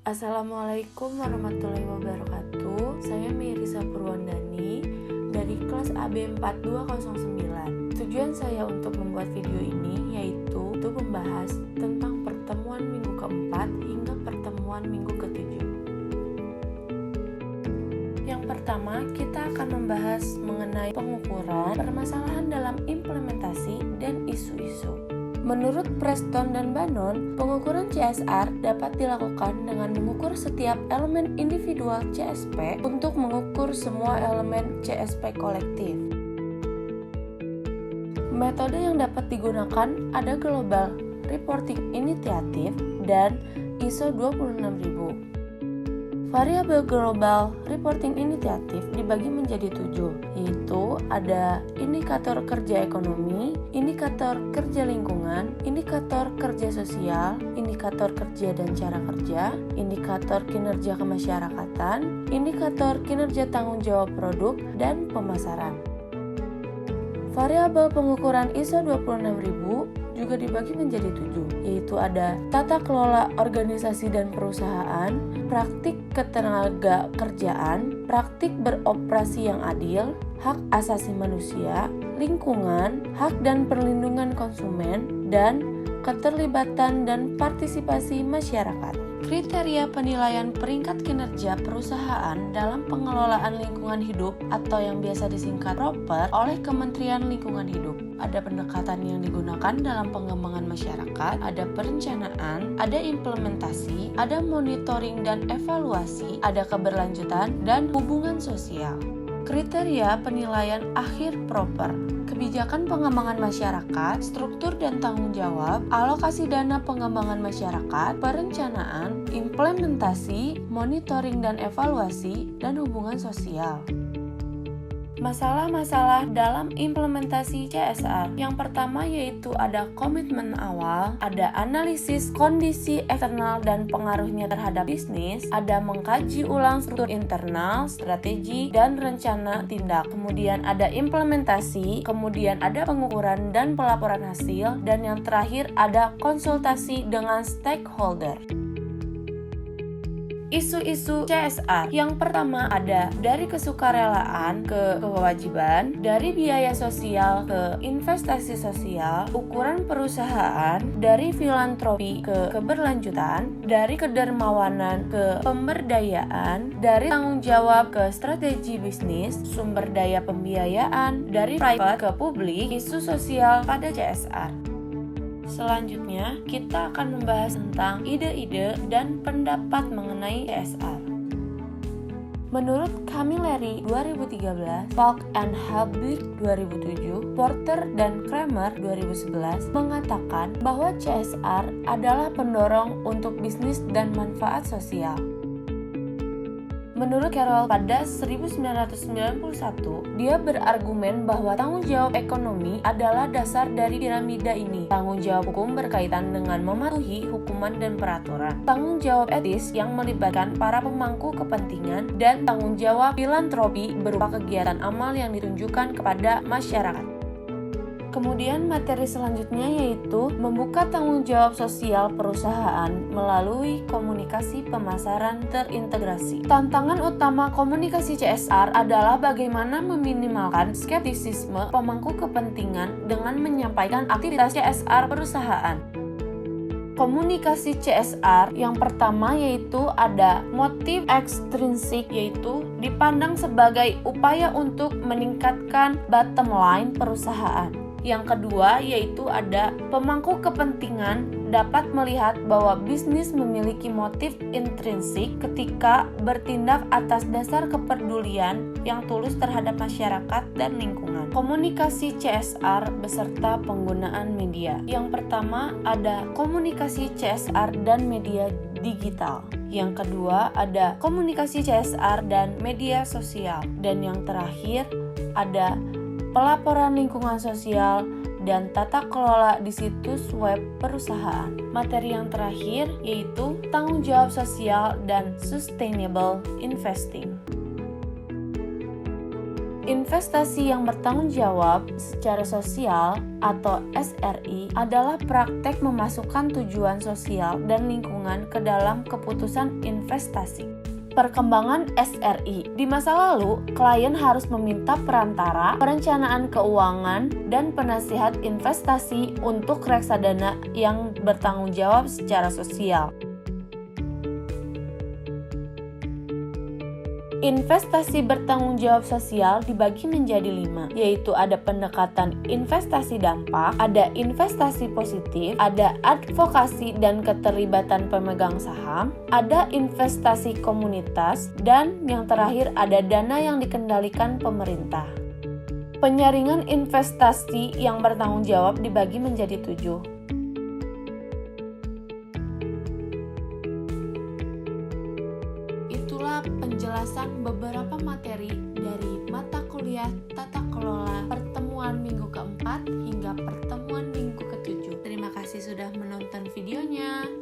Assalamualaikum warahmatullahi wabarakatuh. Saya Mirisa Purwandani dari kelas AB 4209. Tujuan saya untuk membuat video ini yaitu untuk membahas tentang pertemuan minggu keempat hingga pertemuan minggu ketujuh. Yang pertama, kita akan membahas mengenai pengukuran, permasalahan dalam implementasi, dan isu-isu. Menurut Preston dan Bannon, pengukuran CSR dapat dilakukan dengan mengukur setiap elemen individual CSP untuk mengukur semua elemen CSP kolektif. Metode yang dapat digunakan ada Global Reporting Initiative dan ISO 26000. Variabel Global Reporting Initiative dibagi menjadi 7, yaitu ada indikator kerja ekonomi, indikator kerja lingkungan, indikator kerja sosial, indikator kerja dan cara kerja, indikator kinerja kemasyarakatan, indikator kinerja tanggung jawab produk, dan pemasaran. Variabel pengukuran ISO 26000 juga dibagi menjadi 7, yaitu ada tata kelola organisasi dan perusahaan, praktik ketenaga kerjaan, praktik beroperasi yang adil, hak asasi manusia, lingkungan, hak dan perlindungan konsumen, dan keterlibatan dan partisipasi masyarakat. Kriteria penilaian peringkat kinerja perusahaan dalam pengelolaan lingkungan hidup atau yang biasa disingkat PROPER oleh Kementerian Lingkungan Hidup. Ada pendekatan yang digunakan dalam pengembangan masyarakat, ada perencanaan, ada implementasi, ada monitoring dan evaluasi, ada keberlanjutan, dan hubungan sosial. Kriteria penilaian akhir PROPER: kebijakan pengembangan masyarakat, struktur dan tanggung jawab, alokasi dana pengembangan masyarakat, perencanaan, implementasi, monitoring dan evaluasi, dan hubungan sosial. Masalah-masalah dalam implementasi CSR. Yang pertama yaitu ada komitmen awal, ada analisis kondisi eksternal dan pengaruhnya terhadap bisnis, ada mengkaji ulang struktur internal, strategi, dan rencana tindak. Kemudian ada implementasi, kemudian ada pengukuran dan pelaporan hasil, dan yang terakhir ada konsultasi dengan stakeholder. Isu-isu CSR. Yang pertama ada dari kesukarelaan ke kewajiban, dari biaya sosial ke investasi sosial, ukuran perusahaan, dari filantropi ke keberlanjutan, dari kedermawanan ke pemberdayaan, dari tanggung jawab ke strategi bisnis, sumber daya pembiayaan, dari private ke publik, isu sosial pada CSR. Selanjutnya, kita akan membahas tentang ide-ide dan pendapat mengenai CSR. Menurut Camilleri 2013, Falk and Halbig 2007, Porter dan Kramer 2011 mengatakan bahwa CSR adalah pendorong untuk bisnis dan manfaat sosial. Menurut Carroll pada 1991, dia berargumen bahwa tanggung jawab ekonomi adalah dasar dari piramida ini. Tanggung jawab hukum berkaitan dengan mematuhi hukuman dan peraturan. Tanggung jawab etis yang melibatkan para pemangku kepentingan, dan tanggung jawab filantropi berupa kegiatan amal yang ditunjukkan kepada masyarakat. Kemudian materi selanjutnya yaitu membuka tanggung jawab sosial perusahaan melalui komunikasi pemasaran terintegrasi. Tantangan utama komunikasi CSR adalah bagaimana meminimalkan skeptisisme pemangku kepentingan dengan menyampaikan aktivitas CSR perusahaan. Komunikasi CSR yang pertama yaitu ada motif ekstrinsik, yaitu dipandang sebagai upaya untuk meningkatkan bottom line perusahaan. Yang kedua yaitu ada pemangku kepentingan dapat melihat bahwa bisnis memiliki motif intrinsik ketika bertindak atas dasar kepedulian yang tulus terhadap masyarakat dan lingkungan. Komunikasi CSR beserta penggunaan media. Yang pertama ada komunikasi CSR dan media digital. Yang kedua ada komunikasi CSR dan media sosial. Dan yang terakhir ada pelaporan lingkungan sosial dan tata kelola di situs web perusahaan. Materi yang terakhir yaitu tanggung jawab sosial dan sustainable investing. Investasi yang bertanggung jawab secara sosial atau SRI adalah praktek memasukkan tujuan sosial dan lingkungan ke dalam keputusan investasi. Perkembangan SRI. Di masa lalu, klien harus meminta perantara, perencanaan keuangan, dan penasihat investasi untuk reksadana yang bertanggung jawab secara sosial. Investasi bertanggung jawab sosial dibagi menjadi 5, yaitu ada pendekatan investasi dampak, ada investasi positif, ada advokasi dan keterlibatan pemegang saham, ada investasi komunitas, dan yang terakhir ada dana yang dikendalikan pemerintah. Penyaringan investasi yang bertanggung jawab dibagi menjadi 7. Itulah penjelasan beberapa materi dari mata kuliah Tata Kelola pertemuan minggu keempat hingga pertemuan minggu ketujuh. Terima kasih sudah menonton videonya.